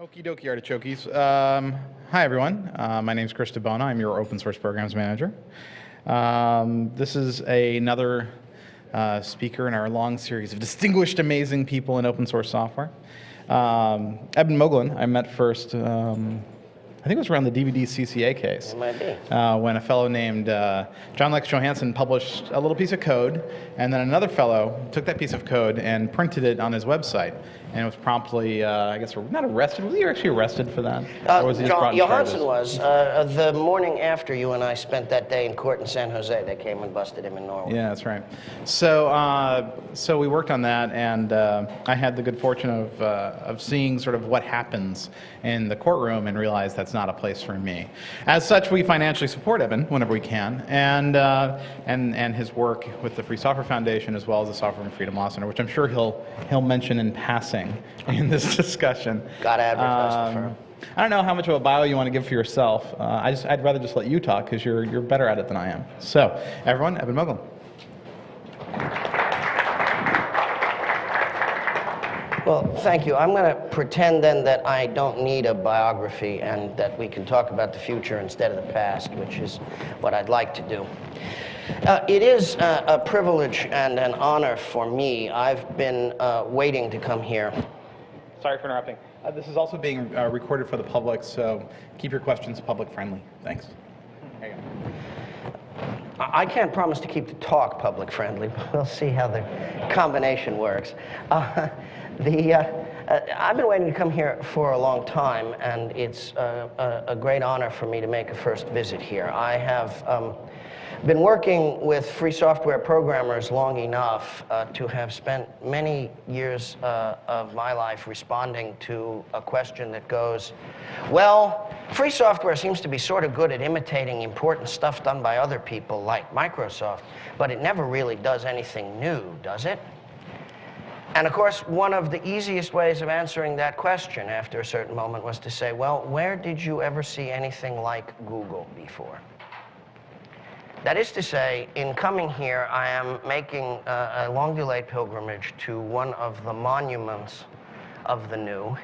Okie dokie, artichokes. Hi, everyone. My name is Chris DeBona. I'm your Open Source Programs Manager. This is another speaker in our long series of distinguished, amazing people in open source software. Eben Moglen, I met first, I think it was around the DVD CCA case. It might be. When a fellow named John Lex Johansson published a little piece of code, and then another fellow took that piece of code and printed it on his website, and was promptly, I guess, not arrested. Was he actually arrested for that? Or was he just brought in charges? Johansson was. The morning after you and I spent that day in court in San Jose, they came and busted him in Norway. Yeah, that's right. So, so we worked on that, and I had the good fortune of seeing sort of what happens in the courtroom and realized that's not a place for me. As such, we financially support Eben whenever we can, and his work with the Free Software Foundation as well as the Software and Freedom Law Center, which I'm sure he'll mention in passing in this discussion. Got to advertise the firm. I don't know how much of a bio you want to give for yourself. I'd rather just let you talk because you're better at it than I am. So, everyone, Eben Moglen. Well, thank you. I'm going to pretend then that I don't need a biography and that we can talk about the future instead of the past, which is what I'd like to do. It is a privilege and an honor for me. I've been waiting to come here. Sorry for interrupting. This is also being recorded for the public, so keep your questions public friendly. Thanks. There you go. I can't promise to keep the talk public friendly, but we'll see how the combination works. I've been waiting to come here for a long time, and it's a great honor for me to make a first visit here. I have been working with free software programmers long enough to have spent many years of my life responding to a question that goes, well, free software seems to be sort of good at imitating important stuff done by other people like Microsoft, but it never really does anything new, does it? And of course, one of the easiest ways of answering that question after a certain moment was to say, well, where did you ever see anything like Google before? That is to say, in coming here, I am making a long-delayed pilgrimage to one of the monuments of the new,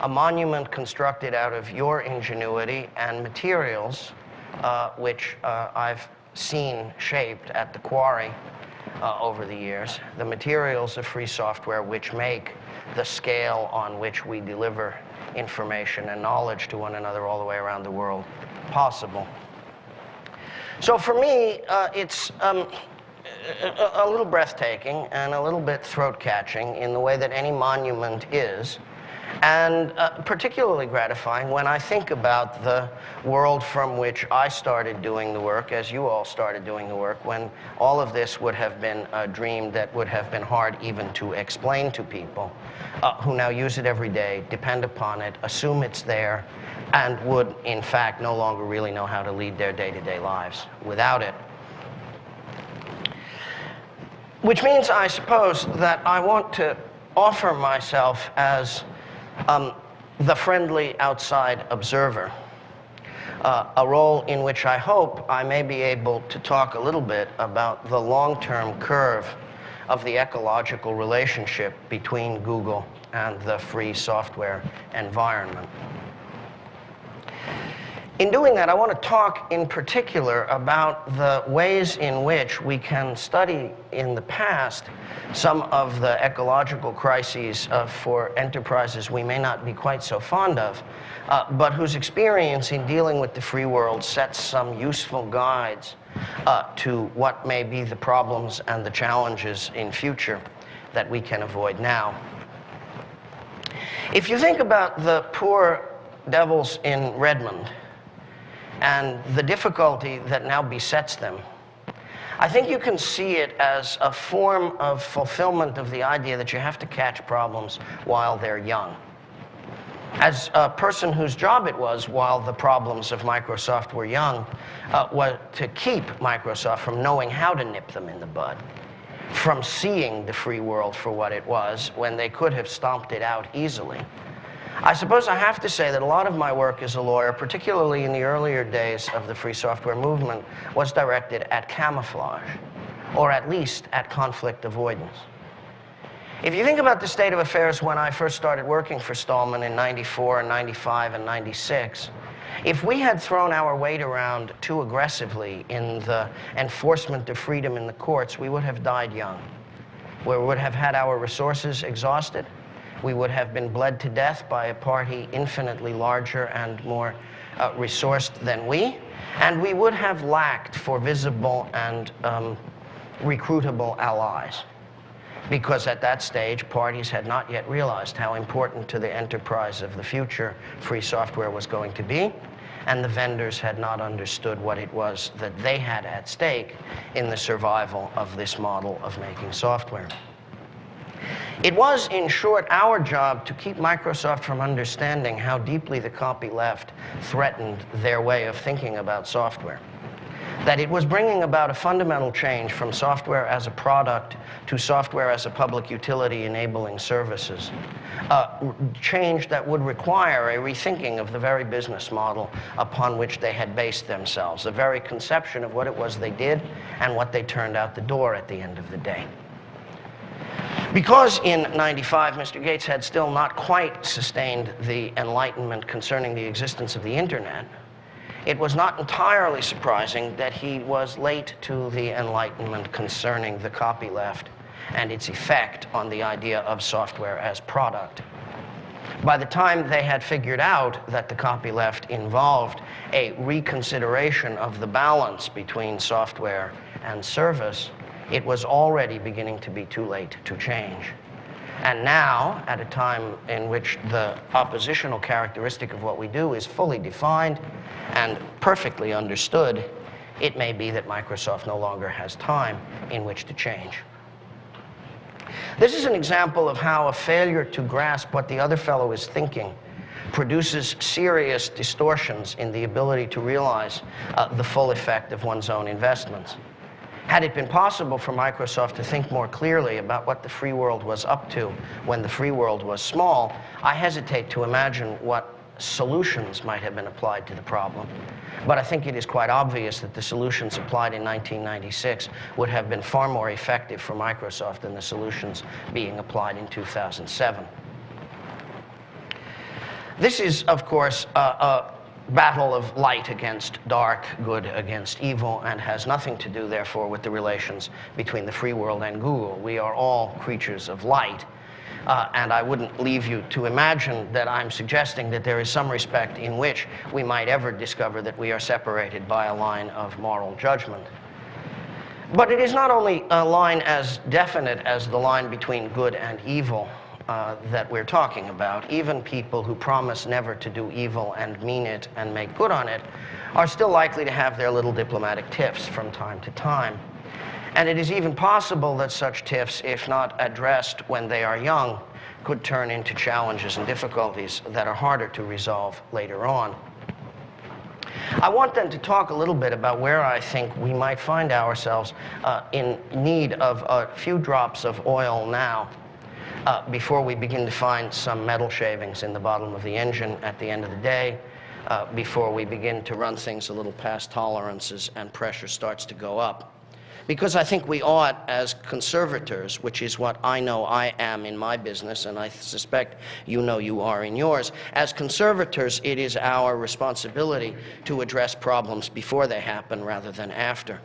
a monument constructed out of your ingenuity and materials, which I've seen shaped at the quarry over the years, the materials of free software which make the scale on which we deliver information and knowledge to one another all the way around the world possible. So for me, it's a little breathtaking and a little bit throat-catching in the way that any monument is, and particularly gratifying when I think about the world from which I started doing the work, as you all started doing the work, when all of this would have been a dream that would have been hard even to explain to people who now use it every day, depend upon it, assume it's there, and would, in fact, no longer really know how to lead their day-to-day lives without it. Which means, I suppose, that I want to offer myself as the friendly outside observer, a role in which I hope I may be able to talk a little bit about the long-term curve of the ecological relationship between Google and the free software environment. In doing that, I want to talk in particular about the ways in which we can study in the past some of the ecological crises for enterprises we may not be quite so fond of, but whose experience in dealing with the free world sets some useful guides to what may be the problems and the challenges in future that we can avoid now. If you think about the poor devils in Redmond, and the difficulty that now besets them, I think you can see it as a form of fulfillment of the idea that you have to catch problems while they're young. As a person whose job it was while the problems of Microsoft were young, was to keep Microsoft from knowing how to nip them in the bud, from seeing the free world for what it was when they could have stomped it out easily. I suppose I have to say that a lot of my work as a lawyer, particularly in the earlier days of the free software movement, was directed at camouflage, or at least at conflict avoidance. If you think about the state of affairs when I first started working for Stallman in 94 and 95 and 96, if we had thrown our weight around too aggressively in the enforcement of freedom in the courts, we would have died young. We would have had our resources exhausted. We would have been bled to death by a party infinitely larger and more resourced than we. And we would have lacked for visible and recruitable allies. Because at that stage, parties had not yet realized how important to the enterprise of the future free software was going to be, and the vendors had not understood what it was that they had at stake in the survival of this model of making software. It was, in short, our job to keep Microsoft from understanding how deeply the copyleft threatened their way of thinking about software. That it was bringing about a fundamental change from software as a product to software as a public utility enabling services. A change that would require a rethinking of the very business model upon which they had based themselves, the very conception of what it was they did and what they turned out the door at the end of the day. Because in 95, Mr. Gates had still not quite sustained the enlightenment concerning the existence of the internet, it was not entirely surprising that he was late to the enlightenment concerning the copyleft and its effect on the idea of software as product. By the time they had figured out that the copyleft involved a reconsideration of the balance between software and service, it was already beginning to be too late to change. And now, at a time in which the oppositional characteristic of what we do is fully defined and perfectly understood, it may be that Microsoft no longer has time in which to change. This is an example of how a failure to grasp what the other fellow is thinking produces serious distortions in the ability to realize the full effect of one's own investments. Had it been possible for Microsoft to think more clearly about what the free world was up to when the free world was small, I hesitate to imagine what solutions might have been applied to the problem. But I think it is quite obvious that the solutions applied in 1996 would have been far more effective for Microsoft than the solutions being applied in 2007. This is, of course, a battle of light against dark, good against evil, and has nothing to do, therefore, with the relations between the free world and Google. We are all creatures of light, and I wouldn't leave you to imagine that I'm suggesting that there is some respect in which we might ever discover that we are separated by a line of moral judgment. But it is not only a line as definite as the line between good and evil that we're talking about. Even people who promise never to do evil and mean it and make good on it are still likely to have their little diplomatic tiffs from time to time. And it is even possible that such tiffs, if not addressed when they are young, could turn into challenges and difficulties that are harder to resolve later on. I want then to talk a little bit about where I think we might find ourselves in need of a few drops of oil now, before we begin to find some metal shavings in the bottom of the engine at the end of the day, before we begin to run things a little past tolerances and pressure starts to go up. Because I think we ought, as conservators, which is what I know I am in my business, and I suspect you know you are in yours, as conservators, it is our responsibility to address problems before they happen rather than after.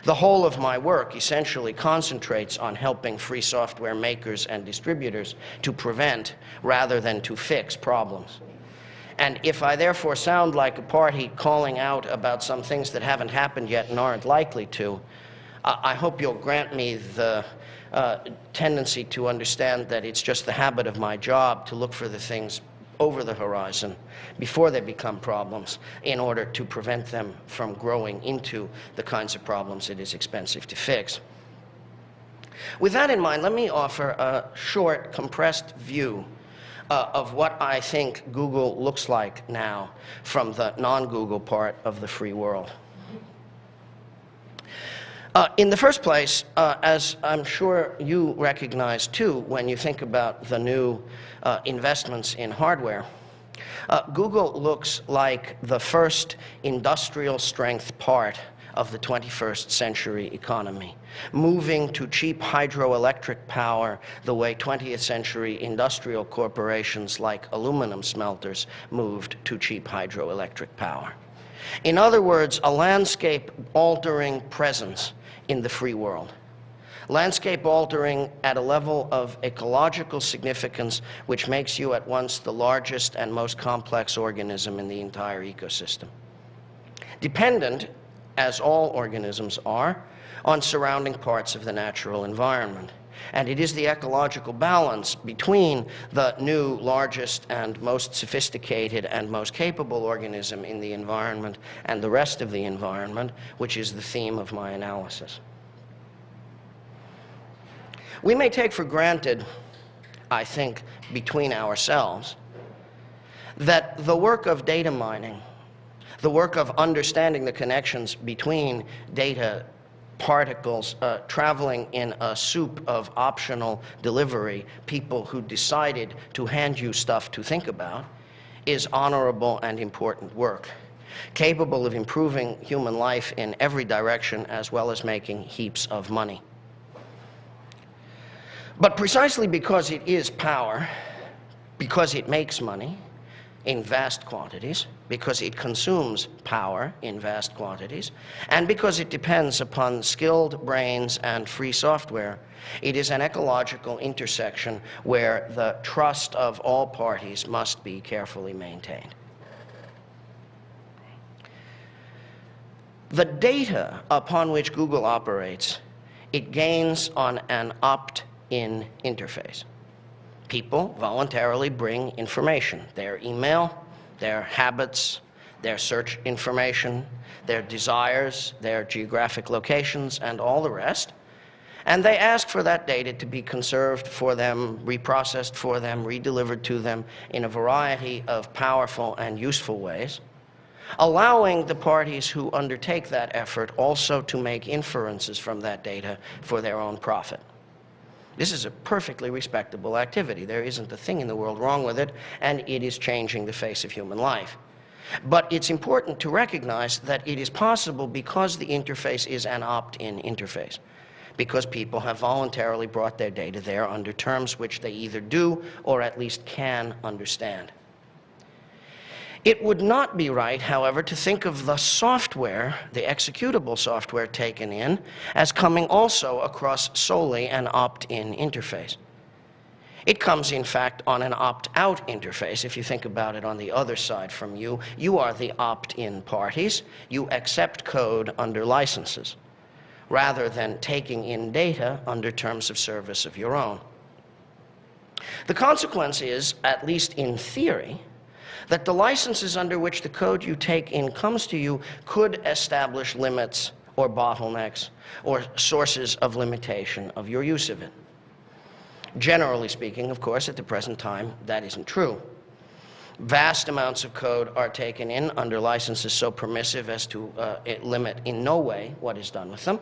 The whole of my work essentially concentrates on helping free software makers and distributors to prevent rather than to fix problems. And if I therefore sound like a party calling out about some things that haven't happened yet and aren't likely to, I hope you'll grant me the tendency to understand that it's just the habit of my job to look for the things over the horizon before they become problems in order to prevent them from growing into the kinds of problems it is expensive to fix. With that in mind, let me offer a short, compressed view of what I think Google looks like now from the non-Google part of the free world. In the first place, as I'm sure you recognize too when you think about the new investments in hardware, Google looks like the first industrial strength part of the 21st century economy, moving to cheap hydroelectric power the way 20th century industrial corporations like aluminum smelters moved to cheap hydroelectric power. In other words, a landscape-altering presence in the free world. Landscape-altering at a level of ecological significance which makes you at once the largest and most complex organism in the entire ecosystem. Dependent, as all organisms are, on surrounding parts of the natural environment. And it is the ecological balance between the new, largest, and most sophisticated and most capable organism in the environment and the rest of the environment which is the theme of my analysis. We may take for granted, I think, between ourselves, that the work of data mining, the work of understanding the connections between data particles traveling in a soup of optional delivery, people who decided to hand you stuff to think about, is honorable and important work, capable of improving human life in every direction as well as making heaps of money. But precisely because it is power, because it makes money in vast quantities, because it consumes power in vast quantities, and because it depends upon skilled brains and free software, it is an ecological intersection where the trust of all parties must be carefully maintained. The data upon which Google operates, it gains on an opt-in interface. People voluntarily bring information, their email, their habits, their search information, their desires, their geographic locations, and all the rest. And they ask for that data to be conserved for them, reprocessed for them, redelivered to them in a variety of powerful and useful ways, allowing the parties who undertake that effort also to make inferences from that data for their own profit. This is a perfectly respectable activity. There isn't a thing in the world wrong with it, and it is changing the face of human life. But it's important to recognize that it is possible because the interface is an opt-in interface, because people have voluntarily brought their data there under terms which they either do or at least can understand. It would not be right, however, to think of the software, the executable software taken in, as coming also across solely an opt-in interface. It comes, in fact, on an opt-out interface. If you think about it on the other side from you, you are the opt-in parties. You accept code under licenses, rather than taking in data under terms of service of your own. The consequence is, at least in theory, that the licenses under which the code you take in comes to you could establish limits or bottlenecks or sources of limitation of your use of it. Generally speaking, of course, at the present time, that isn't true. Vast amounts of code are taken in under licenses so permissive as to limit in no way what is done with them.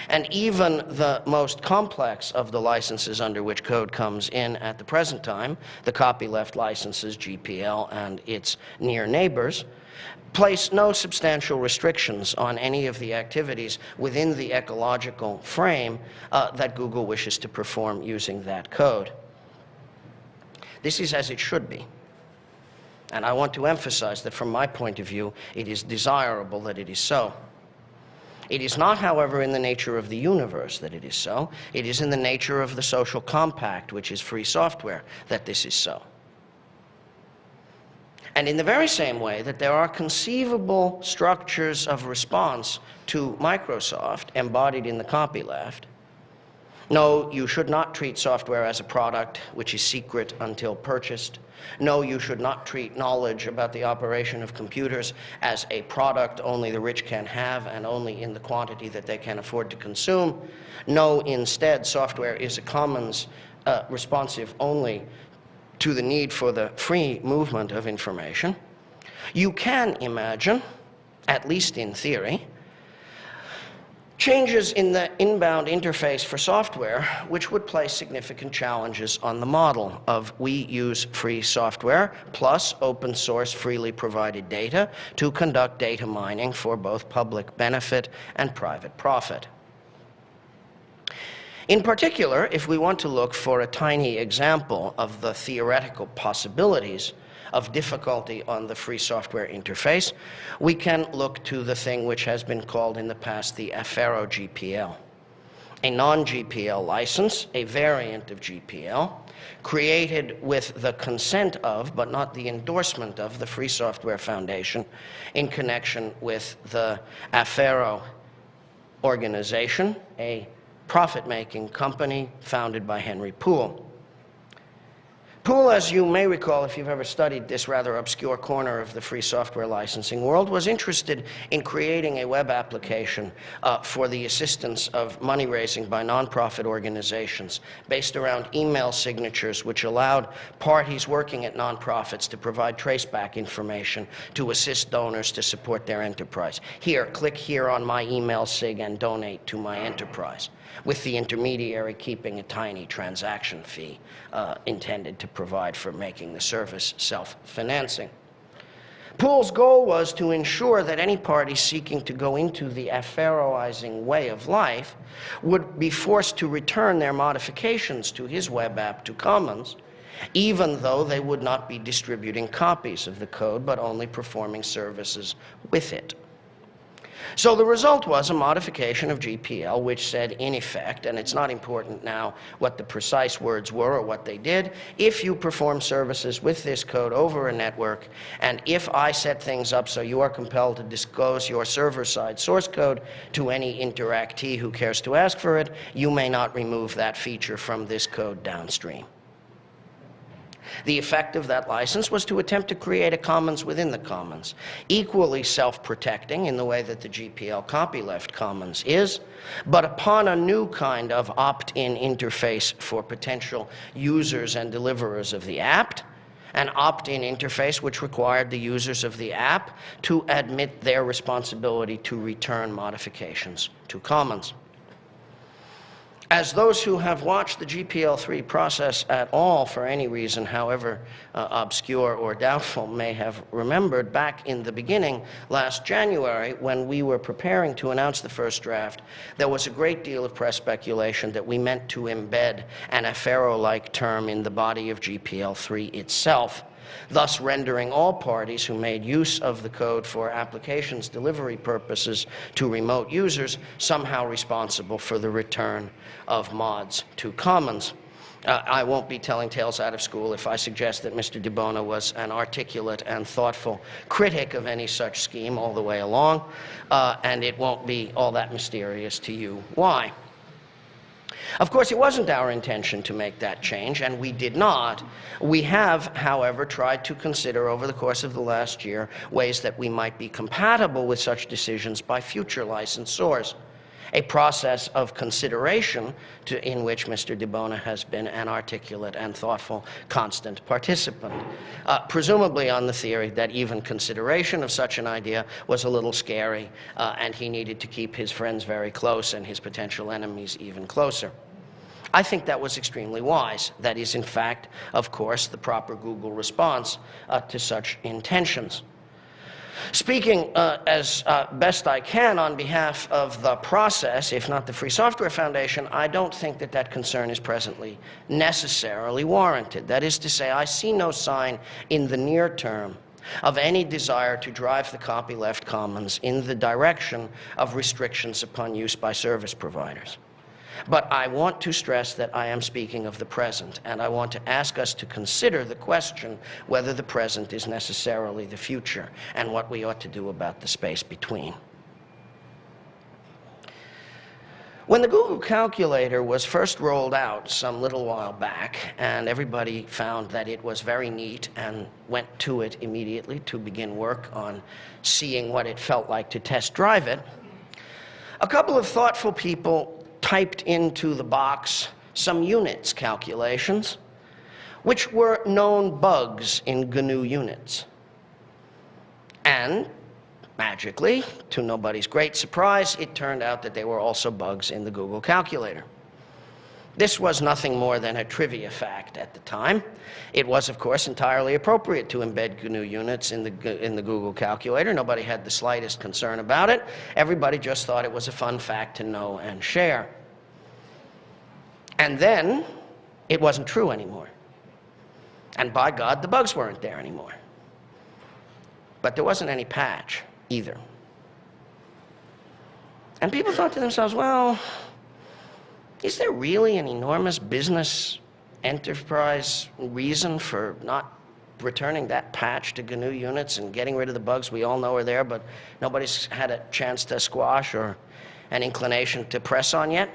And even the most complex of the licenses under which code comes in at the present time, the copyleft licenses, GPL, and its near neighbors, place no substantial restrictions on any of the activities within the ecological frame that Google wishes to perform using that code. This is as it should be. And I want to emphasize that from my point of view, it is desirable that it is so. It is not, however, in the nature of the universe that it is so. It is in the nature of the social compact, which is free software, that this is so. And in the very same way that there are conceivable structures of response to Microsoft embodied in the copyleft, no, you should not treat software as a product which is secret until purchased. No, you should not treat knowledge about the operation of computers as a product only the rich can have and only in the quantity that they can afford to consume. No, instead, software is a commons responsive only to the need for the free movement of information. You can imagine, at least in theory, Changes in the inbound interface for software, which would place significant challenges on the model of we use free software plus open source freely provided data to conduct data mining for both public benefit and private profit. In particular, if we want to look for a tiny example of the theoretical possibilities of difficulty on the free software interface, we can look to the thing which has been called in the past the Affero GPL. A non-GPL license, a variant of GPL, created with the consent of, but not the endorsement of, the Free Software Foundation in connection with the Affero organization, a profit-making company founded by Henry Poole. Poole, as you may recall if you've ever studied this rather obscure corner of the free software licensing world, was interested in creating a web application for the assistance of money raising by nonprofit organizations based around email signatures which allowed parties working at nonprofits to provide traceback information to assist donors to support their enterprise. Here, click here on my email sig and donate to my enterprise, with the intermediary keeping a tiny transaction fee intended to provide for making the service self-financing. Poole's goal was to ensure that any party seeking to go into the Afferoizing way of life would be forced to return their modifications to his web app to Commons, even though they would not be distributing copies of the code, but only performing services with it. So the result was a modification of GPL which said, in effect, and it's not important now what the precise words were or what they did, if you perform services with this code over a network, and if I set things up so you are compelled to disclose your server-side source code to any interactee who cares to ask for it, you may not remove that feature from this code downstream. The effect of that license was to attempt to create a commons within the commons, equally self-protecting in the way that the GPL copyleft commons is, but upon a new kind of opt-in interface for potential users and deliverers of the app, an opt-in interface which required the users of the app to admit their responsibility to return modifications to commons. As those who have watched the GPL3 process at all for any reason, however obscure or doubtful, may have remembered, back in the beginning, last January, when we were preparing to announce the first draft, there was a great deal of press speculation that we meant to embed an Affero-like term in the body of GPL3 itself, thus rendering all parties who made use of the code for applications delivery purposes to remote users somehow responsible for the return of mods to Commons. I won't be telling tales out of school if I suggest that Mr. DeBona was an articulate and thoughtful critic of any such scheme all the way along, and it won't be all that mysterious to you why. Of course, it wasn't our intention to make that change, and we did not. We have, however, tried to consider over the course of the last year ways that we might be compatible with such decisions by future licensors, a process of consideration in which Mr. DeBona has been an articulate and thoughtful constant participant, presumably on the theory that even consideration of such an idea was a little scary, and he needed to keep his friends very close and his potential enemies even closer. I think that was extremely wise. That is, in fact, of course, the proper Google response to such intentions. Speaking as best I can on behalf of the process, if not the Free Software Foundation, I don't think that that concern is presently necessarily warranted. That is to say, I see no sign in the near term of any desire to drive the copyleft commons in the direction of restrictions upon use by service providers. But I want to stress that I am speaking of the present, and I want to ask us to consider the question whether the present is necessarily the future and what we ought to do about the space between. When the Google calculator was first rolled out some little while back, and everybody found that it was very neat and went to it immediately to begin work on seeing what it felt like to test drive it, a couple of thoughtful people typed into the box some units calculations, which were known bugs in GNU units. And magically, to nobody's great surprise, it turned out that there were also bugs in the Google calculator. This was nothing more than a trivia fact at the time. It was, of course, entirely appropriate to embed GNU units in the Google calculator. Nobody had the slightest concern about it. Everybody just thought it was a fun fact to know and share. And then it wasn't true anymore. And by God, the bugs weren't there anymore. But there wasn't any patch either. And people thought to themselves, well, is there really an enormous business enterprise reason for not returning that patch to GNU units and getting rid of the bugs we all know are there, but nobody's had a chance to squash or an inclination to press on yet?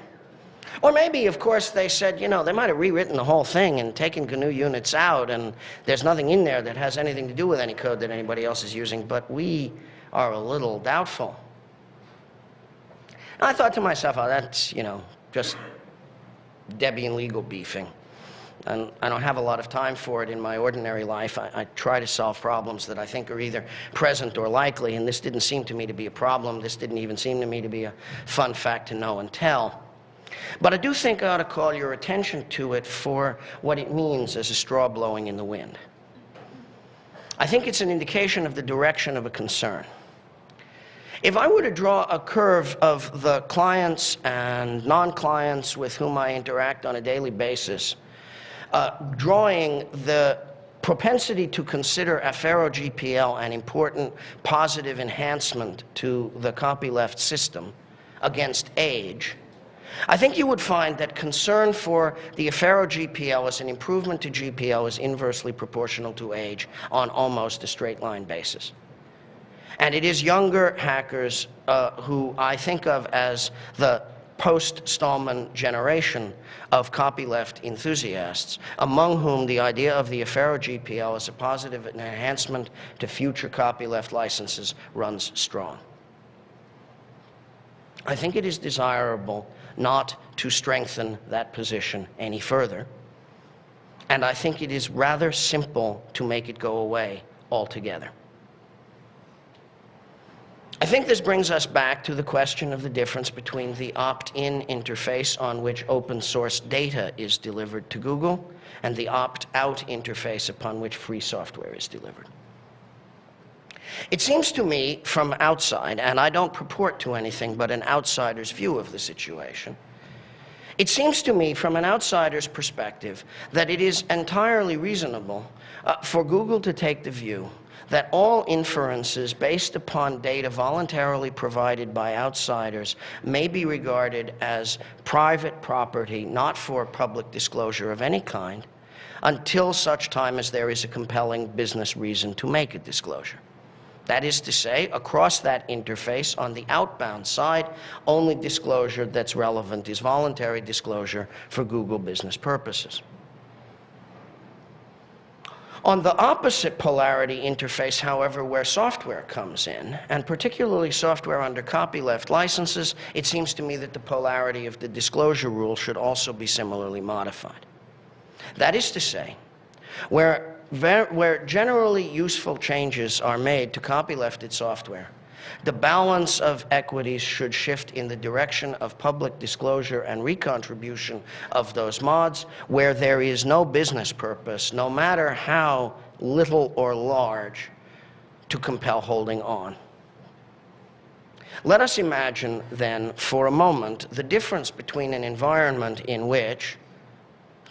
Or maybe, of course, they said, you know, they might have rewritten the whole thing and taken GNU units out, and there's nothing in there that has anything to do with any code that anybody else is using, but we are a little doubtful. And I thought to myself, oh, that's, you know, just Debian legal beefing. And I don't have a lot of time for it in my ordinary life. I try to solve problems that I think are either present or likely, and this didn't seem to me to be a problem. This didn't even seem to me to be a fun fact to know and tell. But I do think I ought to call your attention to it for what it means as a straw blowing in the wind. I think it's an indication of the direction of a concern. If I were to draw a curve of the clients and non-clients with whom I interact on a daily basis, drawing the propensity to consider Affero-GPL an important positive enhancement to the copyleft system against age, I think you would find that concern for the Affero-GPL as an improvement to GPL is inversely proportional to age on almost a straight line basis. And it is younger hackers who I think of as the post-Stallman generation of copyleft enthusiasts, among whom the idea of the Affero-GPL as a positive enhancement to future copyleft licenses runs strong. I think it is desirable not to strengthen that position any further, and I think it is rather simple to make it go away altogether. I think this brings us back to the question of the difference between the opt-in interface on which open source data is delivered to Google and the opt-out interface upon which free software is delivered. It seems to me from outside, and I don't purport to anything but an outsider's view of the situation, it seems to me from an outsider's perspective that it is entirely reasonable for Google to take the view that all inferences based upon data voluntarily provided by outsiders may be regarded as private property, not for public disclosure of any kind, until such time as there is a compelling business reason to make a disclosure. That is to say, across that interface, on the outbound side, only disclosure that's relevant is voluntary disclosure for Google business purposes. On the opposite polarity interface, however, where software comes in, and particularly software under copyleft licenses, it seems to me that the polarity of the disclosure rule should also be similarly modified. That is to say, where generally useful changes are made to copylefted software, the balance of equities should shift in the direction of public disclosure and recontribution of those mods where there is no business purpose, no matter how little or large, to compel holding on. Let us imagine then for a moment the difference between an environment in which,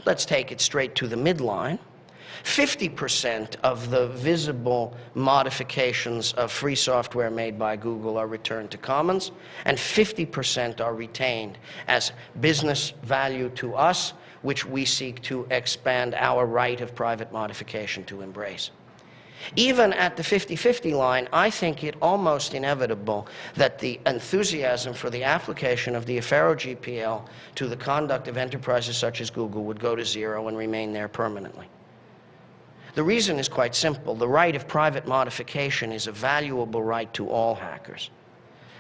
let's take it straight to the midline, 50% of the visible modifications of free software made by Google are returned to Commons, and 50% are retained as business value to us, which we seek to expand our right of private modification to embrace. Even at the 50-50 line, I think it almost inevitable that the enthusiasm for the application of the Affero-GPL to the conduct of enterprises such as Google would go to zero and remain there permanently. The reason is quite simple. The right of private modification is a valuable right to all hackers.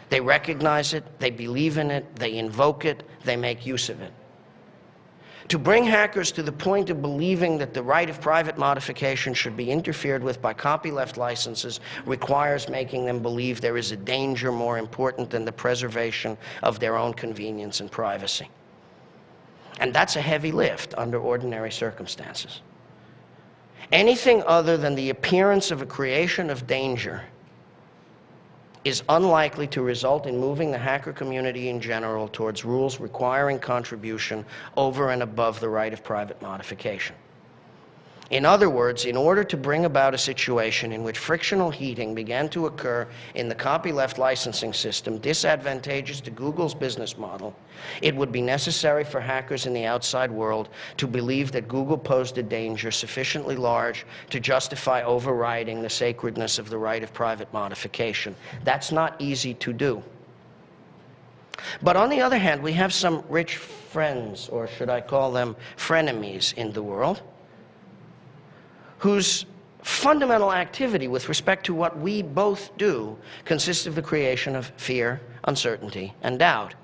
They recognize it, they believe in it, they invoke it, they make use of it. To bring hackers to the point of believing that the right of private modification should be interfered with by copyleft licenses requires making them believe there is a danger more important than the preservation of their own convenience and privacy. And that's a heavy lift under ordinary circumstances. Anything other than the appearance of a creation of danger is unlikely to result in moving the hacker community in general towards rules requiring contribution over and above the right of private modification. In other words, in order to bring about a situation in which frictional heating began to occur in the copyleft licensing system disadvantageous to Google's business model, it would be necessary for hackers in the outside world to believe that Google posed a danger sufficiently large to justify overriding the sacredness of the right of private modification. That's not easy to do. But on the other hand, we have some rich friends, or should I call them frenemies, in the world, whose fundamental activity with respect to what we both do consists of the creation of fear, uncertainty, and doubt.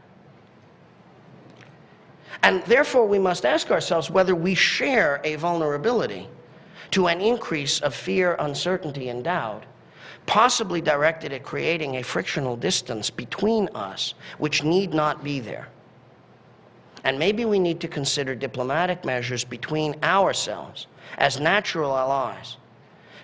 And therefore, we must ask ourselves whether we share a vulnerability to an increase of fear, uncertainty, and doubt, possibly directed at creating a frictional distance between us, which need not be there. And maybe we need to consider diplomatic measures between ourselves as natural allies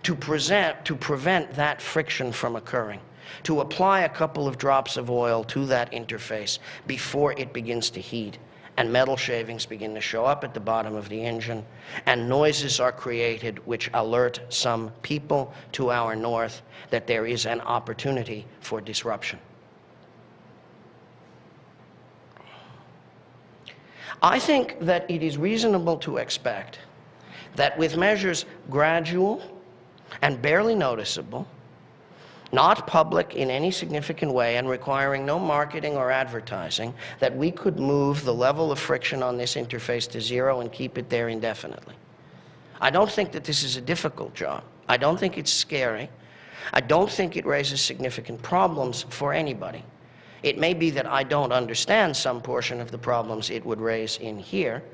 to prevent that friction from occurring, to apply a couple of drops of oil to that interface before it begins to heat, and metal shavings begin to show up at the bottom of the engine, and noises are created which alert some people to our north that there is an opportunity for disruption. I think that it is reasonable to expect that with measures gradual and barely noticeable, not public in any significant way and requiring no marketing or advertising, that we could move the level of friction on this interface to zero and keep it there indefinitely. I don't think that this is a difficult job. I don't think it's scary. I don't think it raises significant problems for anybody. It may be that I don't understand some portion of the problems it would raise in here,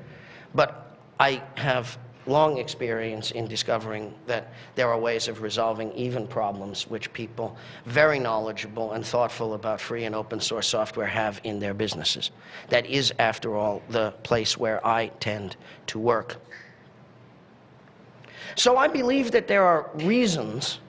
but I have long experience in discovering that there are ways of resolving even problems which people very knowledgeable and thoughtful about free and open source software have in their businesses. That is, after all, the place where I tend to work. So I believe that there are reasons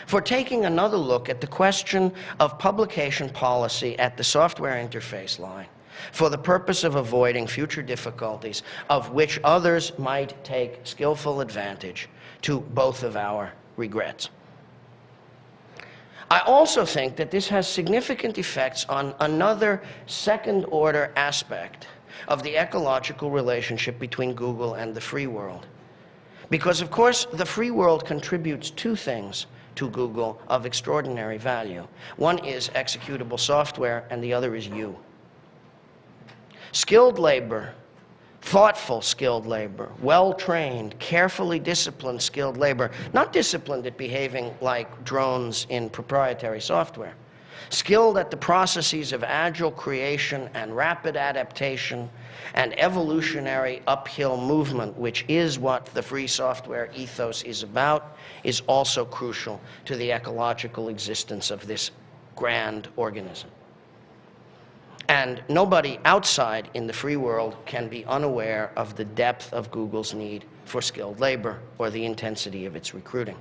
for taking another look at the question of publication policy at the software interface line for the purpose of avoiding future difficulties of which others might take skillful advantage to both of our regrets. I also think that this has significant effects on another second-order aspect of the ecological relationship between Google and the free world. Because, of course, the free world contributes two things to Google of extraordinary value. One is executable software, and the other is you. Skilled labor, thoughtful skilled labor, well-trained, carefully disciplined skilled labor, not disciplined at behaving like drones in proprietary software, skilled at the processes of agile creation and rapid adaptation and evolutionary uphill movement, which is what the free software ethos is about, is also crucial to the ecological existence of this grand organism. And nobody outside in the free world can be unaware of the depth of Google's need for skilled labor or the intensity of its recruiting.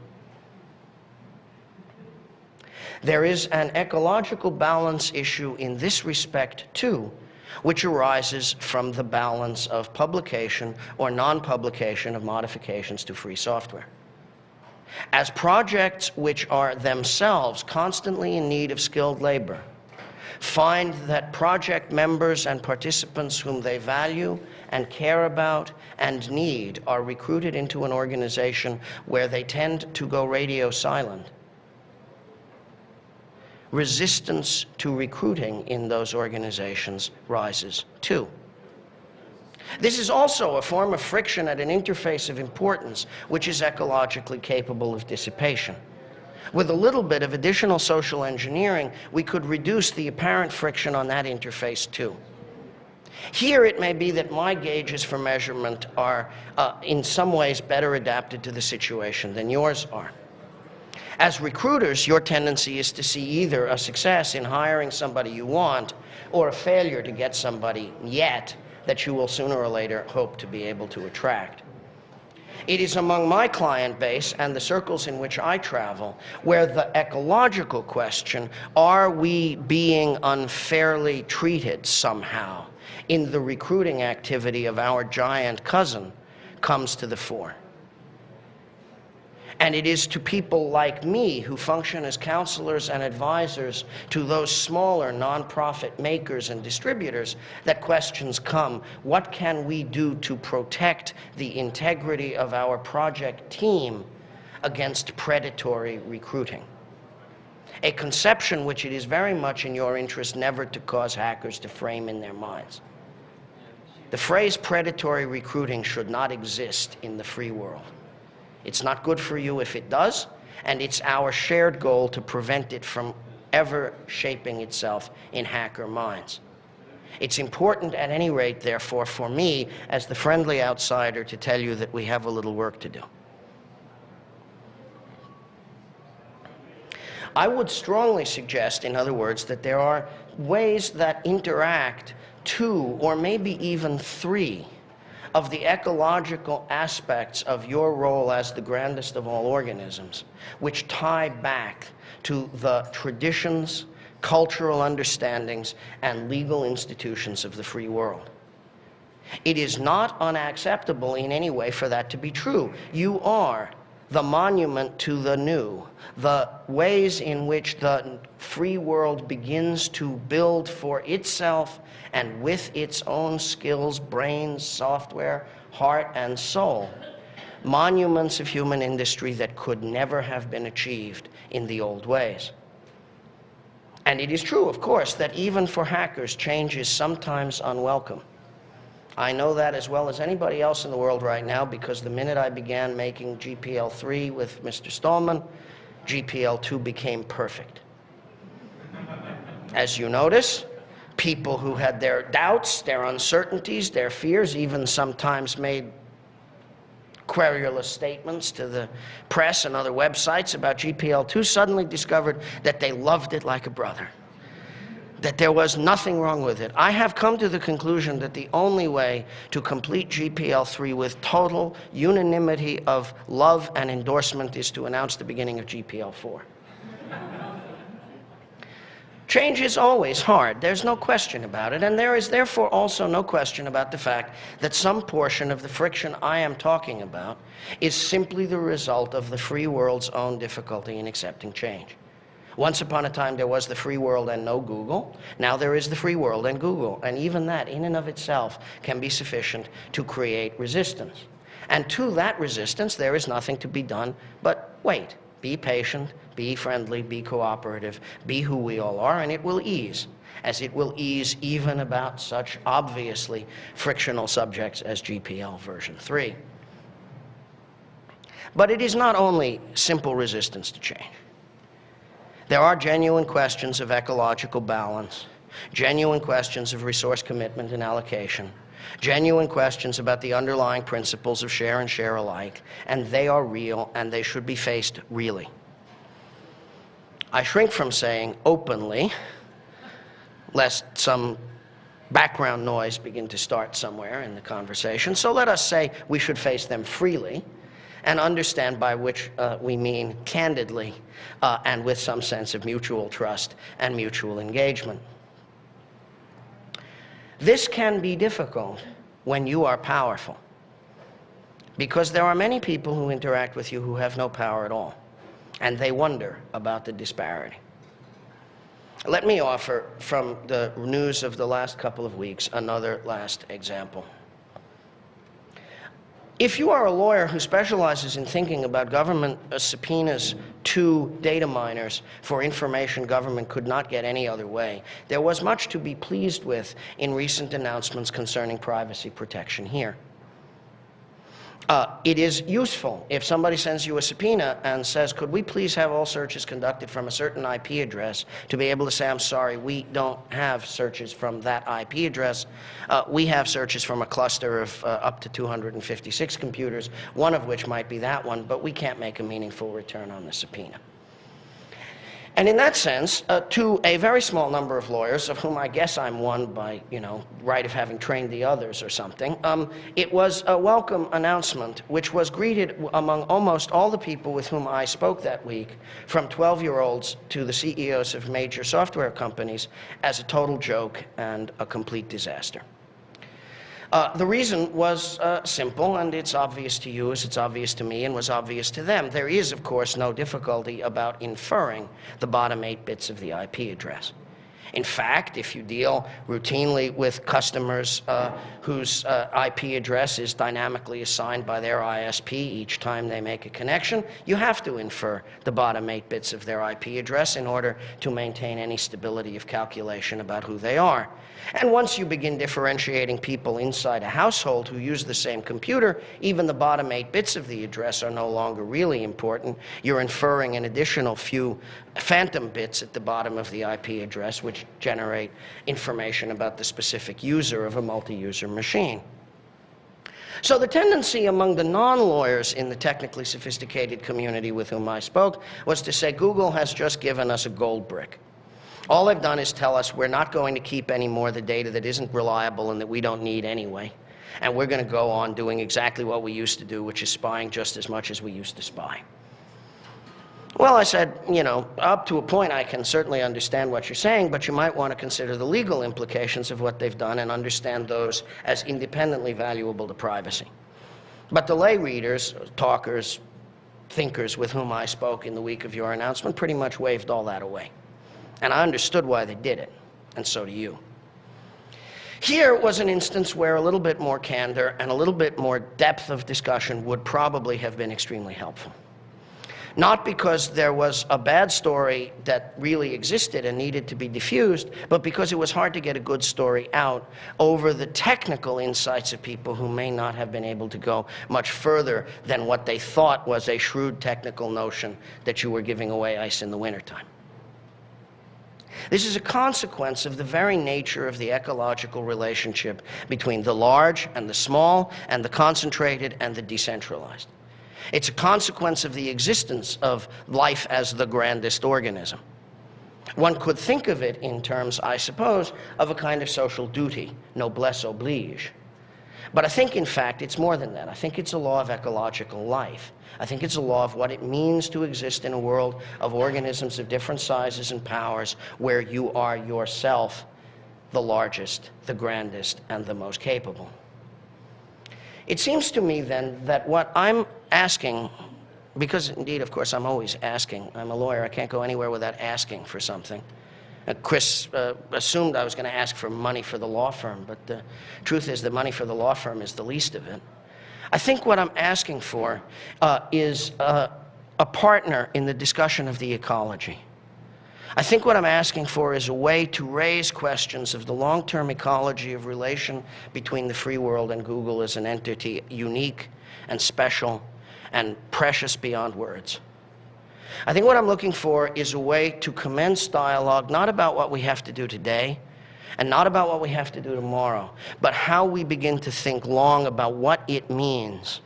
There is an ecological balance issue in this respect, too, which arises from the balance of publication or non-publication of modifications to free software. As projects which are themselves constantly in need of skilled labor find that project members and participants whom they value and care about and need are recruited into an organization where they tend to go radio silent, resistance to recruiting in those organizations rises too. This is also a form of friction at an interface of importance which is ecologically capable of dissipation. With a little bit of additional social engineering, we could reduce the apparent friction on that interface too. Here it may be that my gauges for measurement are in some ways better adapted to the situation than yours are. As recruiters, your tendency is to see either a success in hiring somebody you want or a failure to get somebody yet that you will sooner or later hope to be able to attract. It is among my client base and the circles in which I travel where the ecological question, are we being unfairly treated somehow in the recruiting activity of our giant cousin, comes to the fore. And it is to people like me who function as counselors and advisors to those smaller nonprofit makers and distributors that questions come. What can we do to protect the integrity of our project team against predatory recruiting? A conception which it is very much in your interest never to cause hackers to frame in their minds. The phrase predatory recruiting should not exist in the free world. It's not good for you if it does, and it's our shared goal to prevent it from ever shaping itself in hacker minds. It's important at any rate, therefore, for me, as the friendly outsider, to tell you that we have a little work to do. I would strongly suggest, in other words, that there are ways that interact two or maybe even three of the ecological aspects of your role as the grandest of all organisms, which tie back to the traditions, cultural understandings, and legal institutions of the free world. It is not unacceptable in any way for that to be true. You are the monument to the new, the ways in which the free world begins to build for itself and with its own skills, brains, software, heart, and soul, monuments of human industry that could never have been achieved in the old ways. And it is true, of course, that even for hackers, change is sometimes unwelcome. I know that as well as anybody else in the world right now, because the minute I began making GPL3 with Mr. Stallman, GPL2 became perfect. As you notice, people who had their doubts, their uncertainties, their fears, even sometimes made querulous statements to the press and other websites about GPL2, suddenly discovered that they loved it like a brother, that there was nothing wrong with it. I have come to the conclusion that the only way to complete GPL3 with total unanimity of love and endorsement is to announce the beginning of GPL4. Change is always hard, there's no question about it, and there is therefore also no question about the fact that some portion of the friction I am talking about is simply the result of the free world's own difficulty in accepting change. Once upon a time there was the free world and no Google. Now there is the free world and Google, and even that in and of itself can be sufficient to create resistance. And to that resistance there is nothing to be done but wait. Be patient, be friendly, be cooperative, be who we all are, and it will ease, as it will ease even about such obviously frictional subjects as GPL version 3. But it is not only simple resistance to change. There are genuine questions of ecological balance, genuine questions of resource commitment and allocation, genuine questions about the underlying principles of share and share alike, and they are real and they should be faced really. I shrink from saying openly, lest some background noise begin to start somewhere in the conversation, so let us say we should face them freely, and understand by which we mean candidly and with some sense of mutual trust and mutual engagement. This can be difficult when you are powerful, because there are many people who interact with you who have no power at all, and they wonder about the disparity. Let me offer, from the news of the last couple of weeks, another last example. If you are a lawyer who specializes in thinking about government subpoenas to data miners for information government could not get any other way, there was much to be pleased with in recent announcements concerning privacy protection here. It is useful if somebody sends you a subpoena and says, could we please have all searches conducted from a certain IP address, to be able to say, I'm sorry, we don't have searches from that IP address. We have searches from a cluster of up to 256 computers, one of which might be that one, but we can't make a meaningful return on the subpoena. And in that sense, to a very small number of lawyers, of whom I guess I'm one by, right of having trained the others or something, it was a welcome announcement, which was greeted among almost all the people with whom I spoke that week, from 12-year-olds to the CEOs of major software companies, as a total joke and a complete disaster. The reason was simple, and it's obvious to you as it's obvious to me and was obvious to them. There is, of course, no difficulty about inferring the bottom 8 bits of the IP address. In fact, if you deal routinely with customers whose IP address is dynamically assigned by their ISP each time they make a connection, you have to infer the bottom 8 bits of their IP address in order to maintain any stability of calculation about who they are. And once you begin differentiating people inside a household who use the same computer, even the bottom 8 bits of the address are no longer really important. You're inferring an additional few phantom bits at the bottom of the IP address, which generate information about the specific user of a multi-user machine. So the tendency among the non-lawyers in the technically sophisticated community with whom I spoke was to say, Google has just given us a gold brick. All they've done is tell us we're not going to keep any more of the data that isn't reliable and that we don't need anyway. And we're going to go on doing exactly what we used to do, which is spying just as much as we used to spy. Well, I said, up to a point I can certainly understand what you're saying, but you might want to consider the legal implications of what they've done and understand those as independently valuable to privacy. But the lay readers, talkers, thinkers with whom I spoke in the week of your announcement pretty much waved all that away. And I understood why they did it, and so do you. Here was an instance where a little bit more candor and a little bit more depth of discussion would probably have been extremely helpful. Not because there was a bad story that really existed and needed to be diffused, but because it was hard to get a good story out over the technical insights of people who may not have been able to go much further than what they thought was a shrewd technical notion that you were giving away ice in the wintertime. This is a consequence of the very nature of the ecological relationship between the large and the small, and the concentrated and the decentralized. It's a consequence of the existence of life as the grandest organism. One could think of it in terms, I suppose, of a kind of social duty, noblesse oblige. But I think, in fact, it's more than that. I think it's a law of ecological life. I think it's a law of what it means to exist in a world of organisms of different sizes and powers, where you are yourself the largest, the grandest, and the most capable. It seems to me, then, that what I'm asking, because indeed, of course, I'm always asking. I'm a lawyer. I can't go anywhere without asking for something. Chris assumed I was going to ask for money for the law firm, but the truth is that money for the law firm is the least of it. I think what I'm asking for is a partner in the discussion of the ecology. I think what I'm asking for is a way to raise questions of the long-term ecology of relation between the free world and Google as an entity unique and special and precious beyond words. I think what I'm looking for is a way to commence dialogue, not about what we have to do today, and not about what we have to do tomorrow, but how we begin to think long about what it means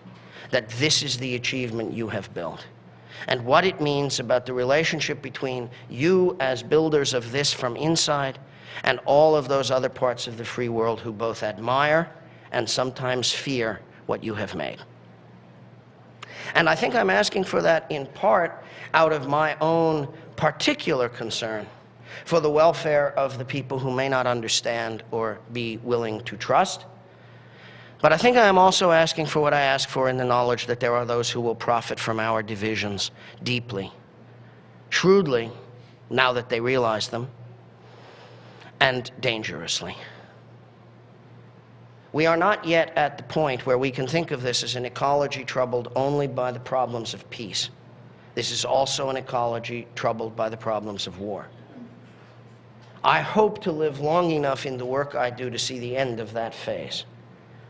that this is the achievement you have built, and what it means about the relationship between you as builders of this from inside and all of those other parts of the free world who both admire and sometimes fear what you have made. And I think I'm asking for that in part out of my own particular concern for the welfare of the people who may not understand or be willing to trust. But I think I am also asking for what I ask for in the knowledge that there are those who will profit from our divisions deeply, shrewdly, now that they realize them, and dangerously. We are not yet at the point where we can think of this as an ecology troubled only by the problems of peace. This is also an ecology troubled by the problems of war. I hope to live long enough in the work I do to see the end of that phase.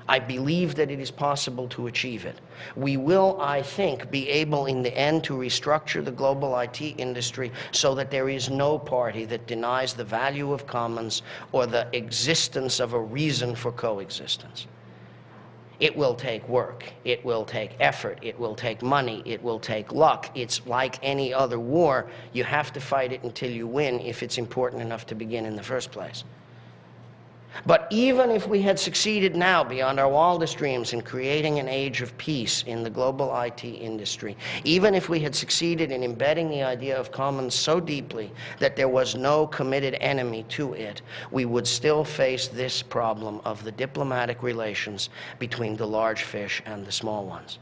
I believe that it is possible to achieve it. We will, I think, be able in the end to restructure the global IT industry so that there is no party that denies the value of commons or the existence of a reason for coexistence. It will take work, it will take effort, it will take money, it will take luck. It's like any other war. You have to fight it until you win if it's important enough to begin in the first place. But even if we had succeeded now beyond our wildest dreams in creating an age of peace in the global IT industry, even if we had succeeded in embedding the idea of commons so deeply that there was no committed enemy to it, we would still face this problem of the diplomatic relations between the large fish and the small ones.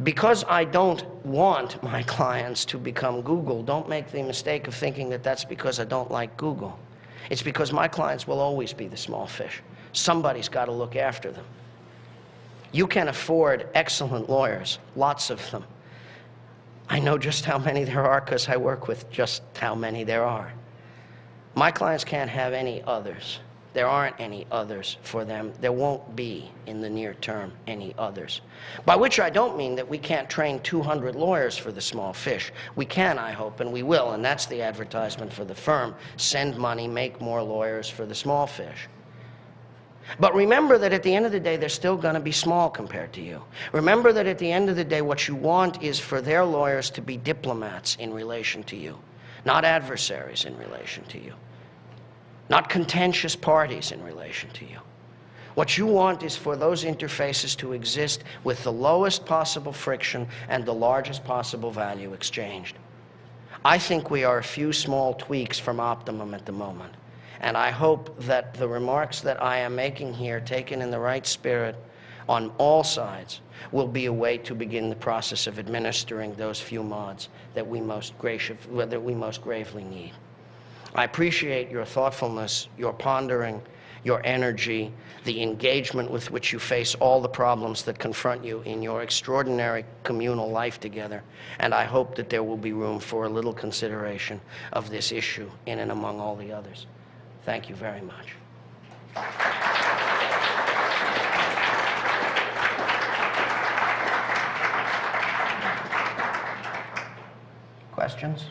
Because I don't want my clients to become Google, don't make the mistake of thinking that that's because I don't like Google. It's because my clients will always be the small fish. Somebody's got to look after them. You can afford excellent lawyers, lots of them. I know just how many there are because I work with just how many there are. My clients can't have any others. There aren't any others for them. There won't be, in the near term, any others. By which I don't mean that we can't train 200 lawyers for the small fish. We can, I hope, and we will, and that's the advertisement for the firm. Send money, make more lawyers for the small fish. But remember that at the end of the day, they're still going to be small compared to you. Remember that at the end of the day, what you want is for their lawyers to be diplomats in relation to you, not adversaries in relation to you. Not contentious parties in relation to you. What you want is for those interfaces to exist with the lowest possible friction and the largest possible value exchanged. I think we are a few small tweaks from optimum at the moment. And I hope that the remarks that I am making here, taken in the right spirit on all sides, will be a way to begin the process of administering those few mods that we most gravely need. I appreciate your thoughtfulness, your pondering, your energy, the engagement with which you face all the problems that confront you in your extraordinary communal life together. And I hope that there will be room for a little consideration of this issue in and among all the others. Thank you very much. Questions?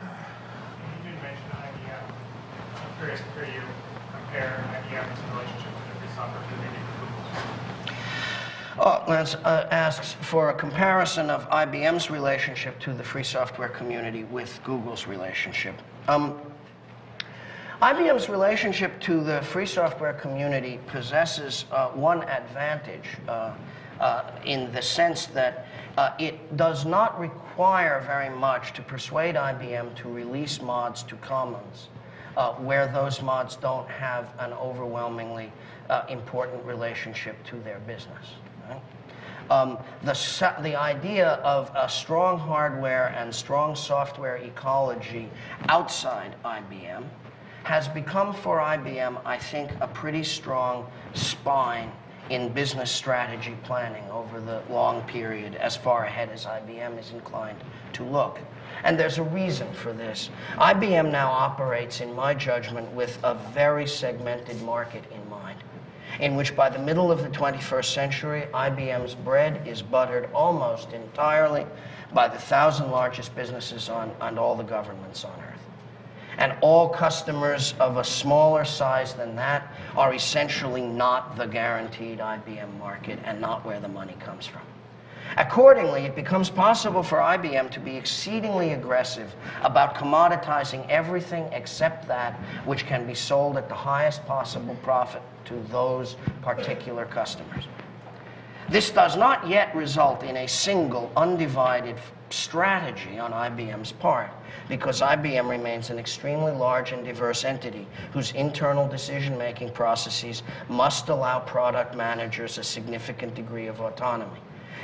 You did mention IBM. I'm curious to hear you compare IBM's relationship with the free software community with Google's. Lance asks for a comparison of IBM's relationship to the free software community with Google's relationship. IBM's relationship to the free software community possesses one advantage in the sense that it does not require very much to persuade IBM to release mods to Commons where those mods don't have an overwhelmingly important relationship to their business. Right? The idea of a strong hardware and strong software ecology outside IBM has become for IBM, I think, a pretty strong spine in business strategy planning over the long period, as far ahead as IBM is inclined to look. And there's a reason for this. IBM now operates, in my judgment, with a very segmented market in mind, in which by the middle of the 21st century, IBM's bread is buttered almost entirely by the 1,000 largest businesses and all the governments on Earth. And all customers of a smaller size than that are essentially not the guaranteed IBM market and not where the money comes from. Accordingly, it becomes possible for IBM to be exceedingly aggressive about commoditizing everything except that which can be sold at the highest possible profit to those particular customers. This does not yet result in a single, undivided strategy on IBM's part, because IBM remains an extremely large and diverse entity whose internal decision-making processes must allow product managers a significant degree of autonomy.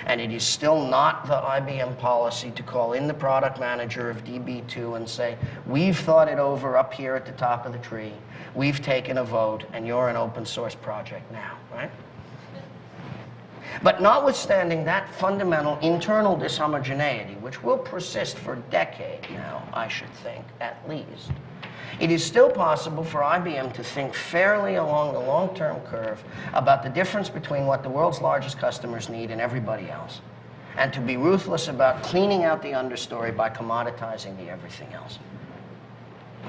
And it is still not the IBM policy to call in the product manager of DB2 and say, we've thought it over up here at the top of the tree, we've taken a vote, and you're an open source project now, right? But notwithstanding that fundamental internal dishomogeneity, which will persist for decades now, I should think, at least, it is still possible for IBM to think fairly along the long-term curve about the difference between what the world's largest customers need and everybody else, and to be ruthless about cleaning out the understory by commoditizing the everything else.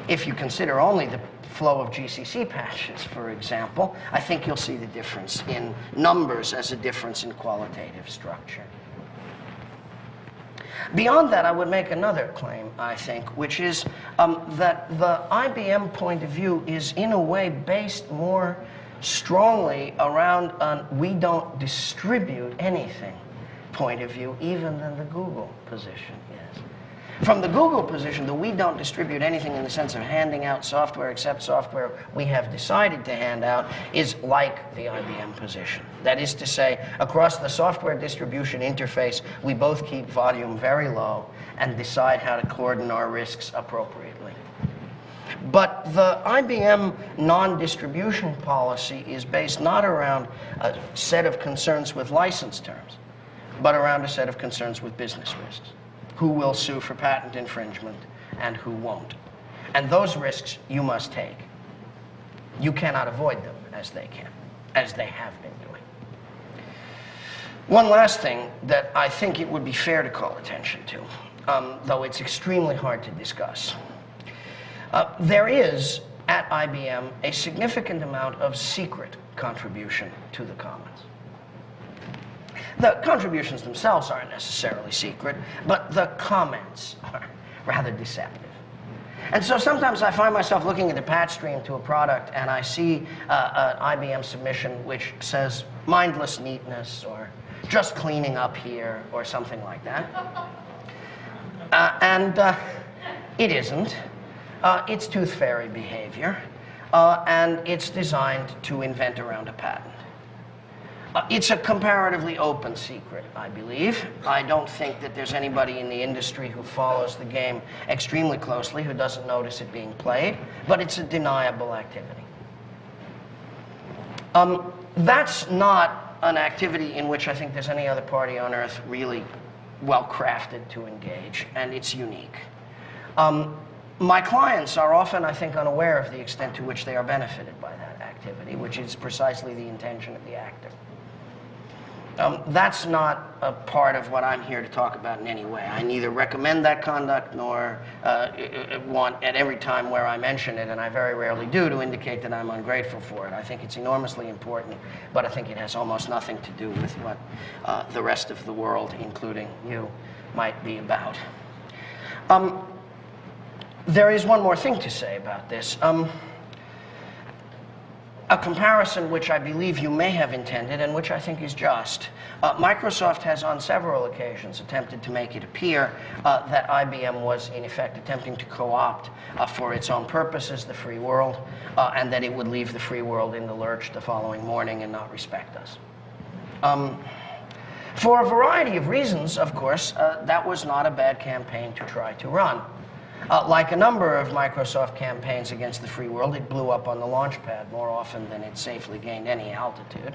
If you consider only the flow of GCC patches, for example, I think you'll see the difference in numbers as a difference in qualitative structure. Beyond that, I would make another claim, I think, which is that the IBM point of view is in a way based more strongly around we don't distribute anything point of view even than the Google position is. From the Google position, the we don't distribute anything in the sense of handing out software except software we have decided to hand out is like the IBM position. That is to say, across the software distribution interface, we both keep volume very low and decide how to cordon our risks appropriately. But the IBM non-distribution policy is based not around a set of concerns with license terms, but around a set of concerns with business risks. Who will sue for patent infringement and who won't. And those risks you must take. You cannot avoid them as they have been doing. One last thing that I think it would be fair to call attention to, though it's extremely hard to discuss. There is, at IBM, a significant amount of secret contribution to the commons. The contributions themselves aren't necessarily secret, but the comments are rather deceptive. And so sometimes I find myself looking at the patch stream to a product and I see an IBM submission which says mindless neatness or just cleaning up here or something like that. It isn't. It's tooth fairy behavior, and it's designed to invent around a patent. It's a comparatively open secret, I believe. I don't think that there's anybody in the industry who follows the game extremely closely who doesn't notice it being played, but it's a deniable activity. That's not an activity in which I think there's any other party on earth really well-crafted to engage, and it's unique. My clients are often, I think, unaware of the extent to which they are benefited by that activity, which is precisely the intention of the actor. That's not a part of what I'm here to talk about in any way. I neither recommend that conduct nor want at every time where I mention it, and I very rarely do, to indicate that I'm ungrateful for it. I think it's enormously important, but I think it has almost nothing to do with what the rest of the world, including you, might be about. There is one more thing to say about this. A comparison which I believe you may have intended and which I think is just. Microsoft has on several occasions attempted to make it appear that IBM was in effect attempting to co-opt for its own purposes the free world and that it would leave the free world in the lurch the following morning and not respect us. For a variety of reasons, of course, that was not a bad campaign to try to run. Like a number of Microsoft campaigns against the free world, it blew up on the launch pad more often than it safely gained any altitude.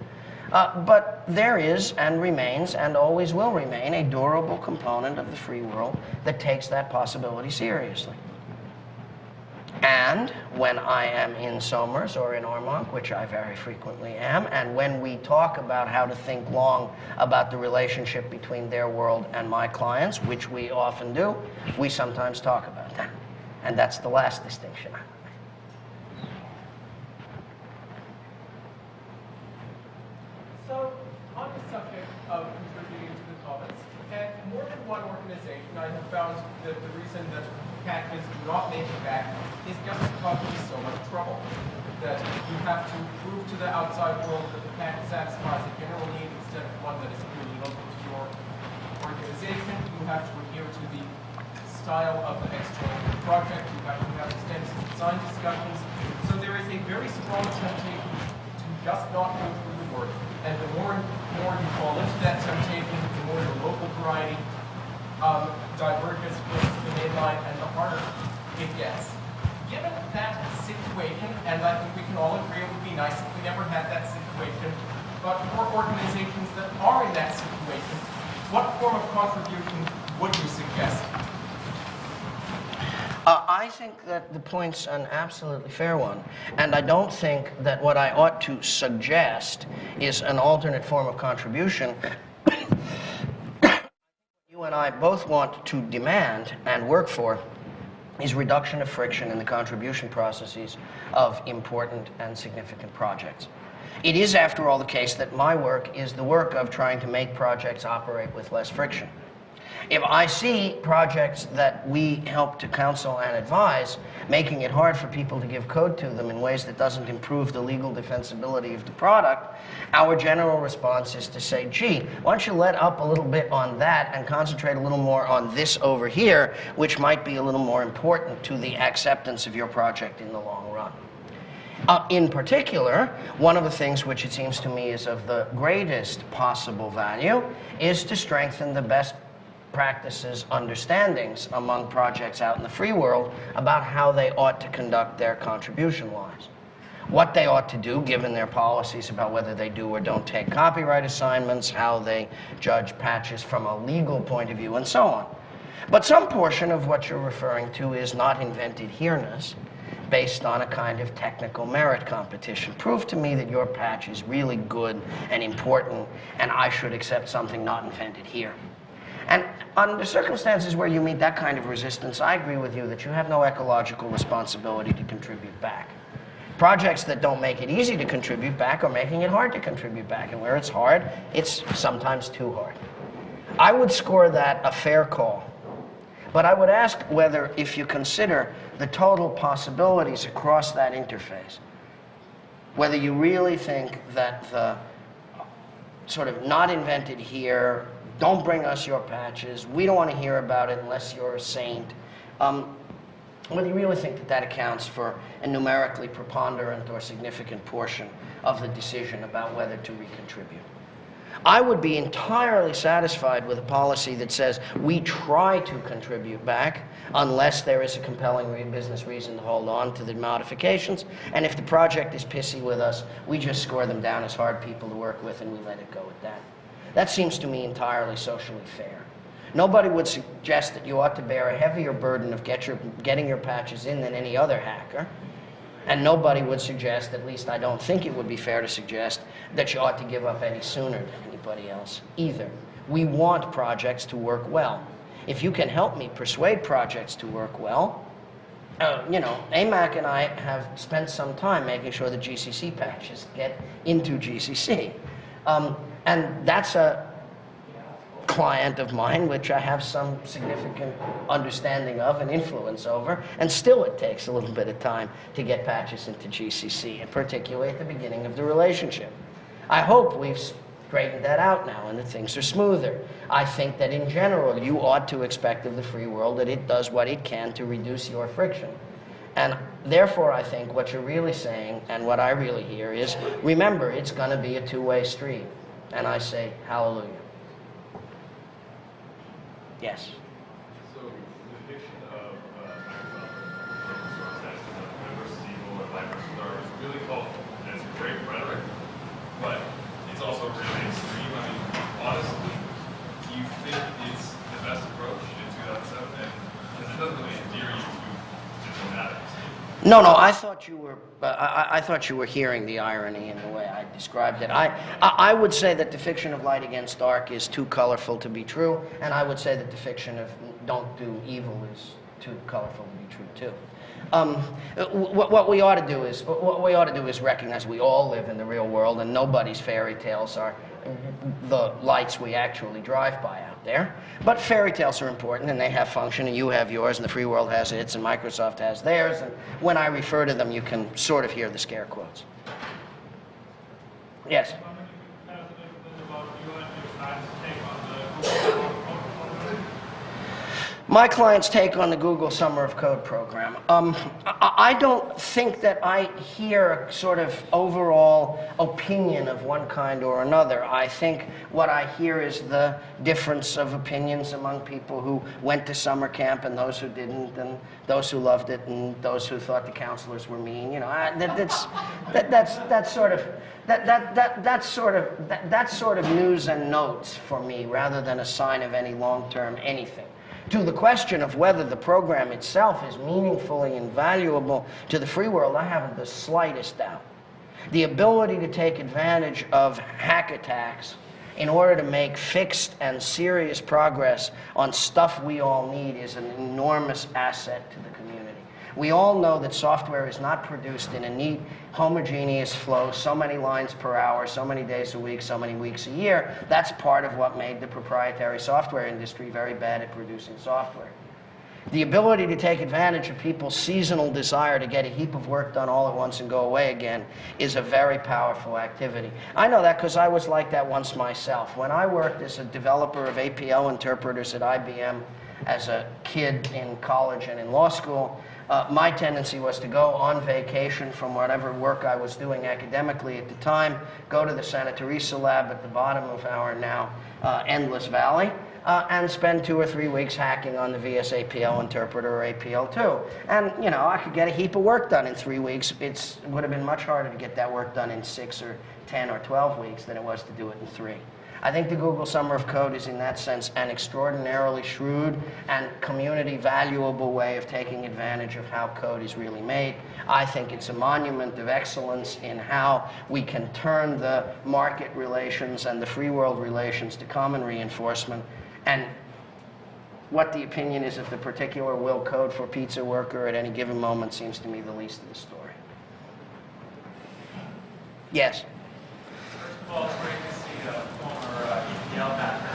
But there is and remains and always will remain a durable component of the free world that takes that possibility seriously. And when I am in Somers or in Ormonk, which I very frequently am, and when we talk about how to think long about the relationship between their world and my clients, which we often do, we sometimes talk about that. And that's the last distinction I would make. So, on the subject of contributing to the commons, at more than one organization, I have found that the reason that patches do not make it back is just because there's so much trouble. That you have to prove to the outside world that the patent satisfies a general need instead of one that is purely local to your organization. You have to adhere to the style of the external project. You have to have extensive design discussions. So there is a very strong temptation to just not go through the work. And the more you fall into that temptation, the more your local variety diverges with the main line and the harder it gets. Given that situation, and I think we can all agree it would be nice if we never had that situation, but for organizations that are in that situation, what form of contribution would you suggest? I think that the point's an absolutely fair one, and I don't think that what I ought to suggest is an alternate form of contribution. You and I both want to demand and work for is reduction of friction in the contribution processes of important and significant projects. It is, after all, the case that my work is the work of trying to make projects operate with less friction. If I see projects that we help to counsel and advise, making it hard for people to give code to them in ways that doesn't improve the legal defensibility of the product, our general response is to say, gee, why don't you let up a little bit on that and concentrate a little more on this over here, which might be a little more important to the acceptance of your project in the long run. In particular, one of the things which it seems to me is of the greatest possible value is to strengthen the best practices, understandings among projects out in the free world about how they ought to conduct their contribution lives. What they ought to do, given their policies about whether they do or don't take copyright assignments, how they judge patches from a legal point of view, and so on. But some portion of what you're referring to is not invented here-ness, based on a kind of technical merit competition. Prove to me that your patch is really good and important, and I should accept something not invented here. And under circumstances where you meet that kind of resistance, I agree with you that you have no ecological responsibility to contribute back. Projects that don't make it easy to contribute back are making it hard to contribute back, and where it's hard, it's sometimes too hard. I would score that a fair call. But I would ask whether, if you consider the total possibilities across that interface, whether you really think that the sort of not invented here, don't bring us your patches, we don't want to hear about it unless you're a saint, whether you really think that that accounts for a numerically preponderant or significant portion of the decision about whether to recontribute. I would be entirely satisfied with a policy that says we try to contribute back unless there is a compelling business reason to hold on to the modifications. And if the project is pissy with us, we just score them down as hard people to work with and we let it go at that. That seems to me entirely socially fair. Nobody would suggest that you ought to bear a heavier burden of getting your patches in than any other hacker. And nobody would suggest, at least I don't think it would be fair to suggest, that you ought to give up any sooner than anybody else either. We want projects to work well. If you can help me persuade projects to work well, you know, AMAC and I have spent some time making sure that GCC patches get into GCC. And that's a client of mine which I have some significant understanding of and influence over, and still it takes a little bit of time to get patches into GCC, and particularly at the beginning of the relationship. I hope we've straightened that out now and that things are smoother. I think that in general you ought to expect of the free world that it does what it can to reduce your friction. And therefore I think what you're really saying, and what I really hear, is remember, it's going to be a two-way street. And I say, hallelujah. Yes. So the depiction of Microsoft open source as light versus evil and light versus dark is really colorful, and it's great rhetoric, but it's also really extreme. I mean, honestly, do you think it's the best approach in 2007? And because it doesn't really endear you to diplomatics. No, I thought you were. I thought you were hearing the irony in the way I described it. I would say that the fiction of light against dark is too colorful to be true, and I would say that the fiction of don't do evil is too colorful to be true too. What we ought to do is recognize we all live in the real world, and nobody's fairy tales are the lights we actually drive by out there. But fairy tales are important, and they have function, and you have yours, and the free world has its, and Microsoft has theirs, and when I refer to them, you can sort of hear the scare quotes. Yes? My client's take on the Google Summer of Code program. I don't think that I hear a sort of overall opinion of one kind or another. I think what I hear is the difference of opinions among people who went to summer camp and those who didn't, and those who loved it and those who thought the counselors were mean. You know, that's sort of news and notes for me, rather than a sign of any long-term anything. To the question of whether the program itself is meaningfully and valuable to the free world, I haven't the slightest doubt. The ability to take advantage of hack attacks in order to make fixed and serious progress on stuff we all need is an enormous asset to the community. We all know that software is not produced in a neat, homogeneous flow, so many lines per hour, so many days a week, so many weeks a year. That's part of what made the proprietary software industry very bad at producing software. The ability to take advantage of people's seasonal desire to get a heap of work done all at once and go away again is a very powerful activity. I know that because I was like that once myself. When I worked as a developer of APL interpreters at IBM as a kid in college and in law school, my tendency was to go on vacation from whatever work I was doing academically at the time, go to the Santa Teresa lab at the bottom of our now endless valley, and spend 2 or 3 weeks hacking on the VS APL interpreter or APL2. And, you know, I could get a heap of work done in 3 weeks. It would have been much harder to get that work done in 6 or 10 or 12 weeks than it was to do it in 3. I think the Google Summer of Code is, in that sense, an extraordinarily shrewd and community valuable way of taking advantage of how code is really made. I think it's a monument of excellence in how we can turn the market relations and the free world relations to common reinforcement. And what the opinion is of the particular will code for pizza worker at any given moment seems to me the least of the story. Yes? First of all, it's great to see a former EPL backer.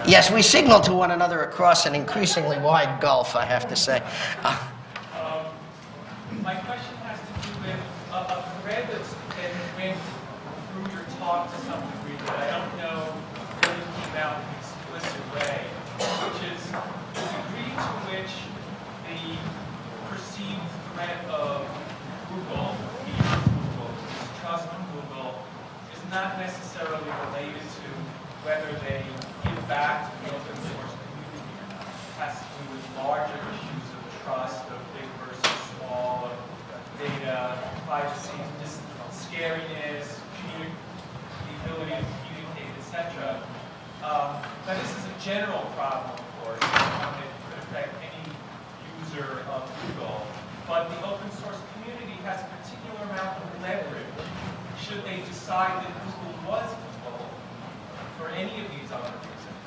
Yes, we signal to one another across an increasingly wide gulf, I have to say. My question has to do with a thread that's been through your talk to some degree that I don't know really came out in an explicit way, which is the degree to which the perceived threat of Google, fear of Google, distrust of Google, is not necessarily related to whether they give back to the open source community or not. It has to do with larger issues of trust, of big versus small, of data, privacy, just scariness, the ability to communicate, etc. Now, this is a general problem, of course, one that could affect any user of Google, but the open source community has a particular amount of leverage should they decide that Google was evil for any of these other reasons.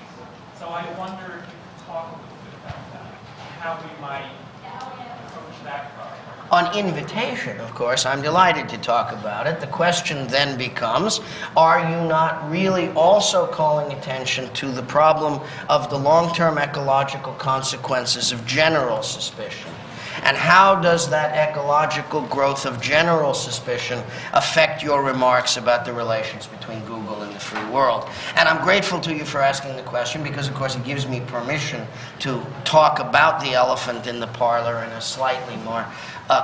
So I wonder if you could talk a little bit about that, how we might approach that problem. On invitation, of course, I'm delighted to talk about it. The question then becomes, are you not really also calling attention to the problem of the long-term ecological consequences of general suspicion? And how does that ecological growth of general suspicion affect your remarks about the relations between Google and the free world? And I'm grateful to you for asking the question because, of course, it gives me permission to talk about the elephant in the parlor in a slightly more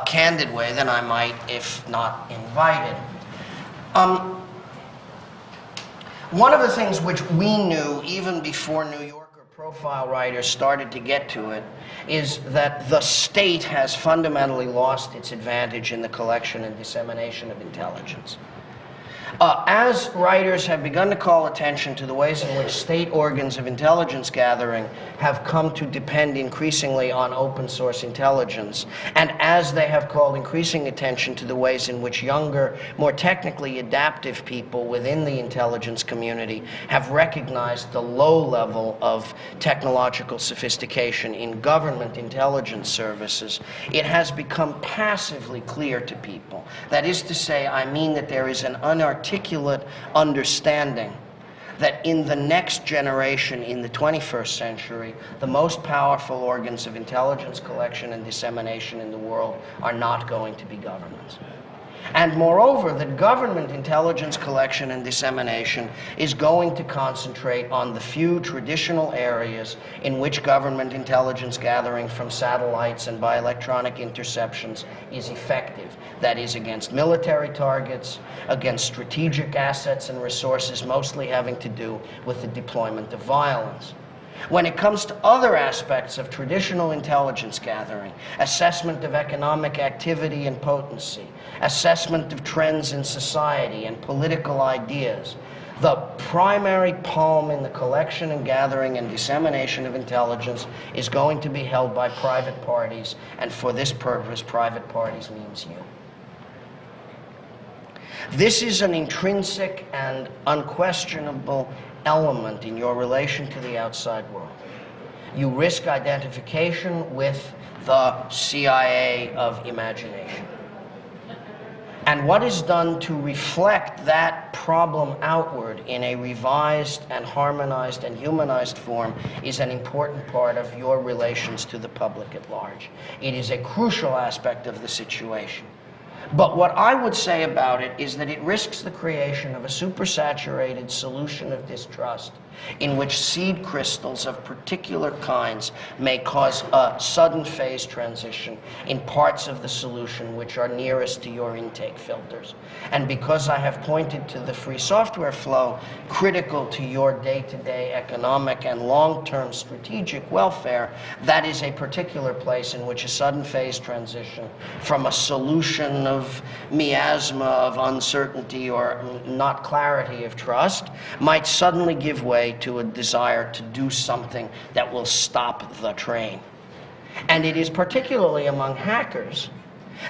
candid way than I might if not invited. One of the things which we knew even before New Yorker profile writers started to get to it is that the state has fundamentally lost its advantage in the collection and dissemination of intelligence. As writers have begun to call attention to the ways in which state organs of intelligence gathering have come to depend increasingly on open source intelligence, and as they have called increasing attention to the ways in which younger, more technically adaptive people within the intelligence community have recognized the low level of technological sophistication in government intelligence services, it has become passively clear to people. That is to say, I mean that there is an unarticulate understanding that in the next generation, in the 21st century, the most powerful organs of intelligence collection and dissemination in the world are not going to be governments. And moreover, that government intelligence collection and dissemination is going to concentrate on the few traditional areas in which government intelligence gathering from satellites and by electronic interceptions is effective. That is, against military targets, against strategic assets and resources, mostly having to do with the deployment of violence. When it comes to other aspects of traditional intelligence gathering, assessment of economic activity and potency, assessment of trends in society and political ideas, The primary palm in the collection and gathering and dissemination of intelligence is going to be held by private parties, and for this purpose, private parties means you. This is an intrinsic and unquestionable element in your relation to the outside world. You risk identification with the CIA of imagination. And what is done to reflect that problem outward in a revised and harmonized and humanized form is an important part of your relations to the public at large. It is a crucial aspect of the situation. But what I would say about it is that it risks the creation of a supersaturated solution of distrust in which seed crystals of particular kinds may cause a sudden phase transition in parts of the solution which are nearest to your intake filters. And because I have pointed to the free software flow critical to your day-to-day economic and long-term strategic welfare, that is a particular place in which a sudden phase transition from a solution of miasma of uncertainty or not clarity of trust might suddenly give way to a desire to do something that will stop the train. And it is particularly among hackers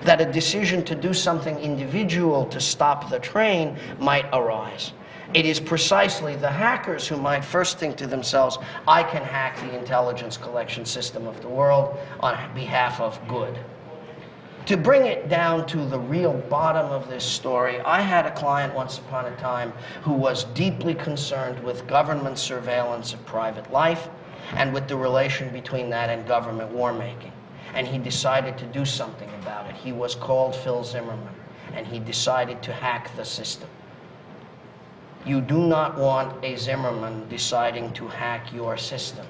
that a decision to do something individual to stop the train might arise. It is precisely the hackers who might first think to themselves, I can hack the intelligence collection system of the world on behalf of good. To bring it down to the real bottom of this story, I had a client once upon a time who was deeply concerned with government surveillance of private life and with the relation between that and government war-making. And he decided to do something about it. He was called Phil Zimmerman, and he decided to hack the system. You do not want a Zimmerman deciding to hack your system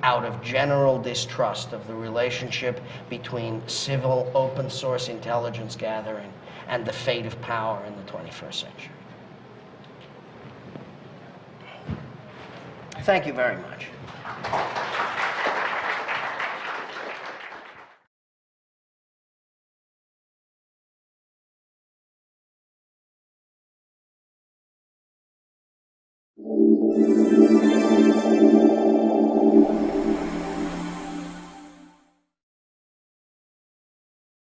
out of general distrust of the relationship between civil open source intelligence gathering and the fate of power in the 21st century. Thank you very much.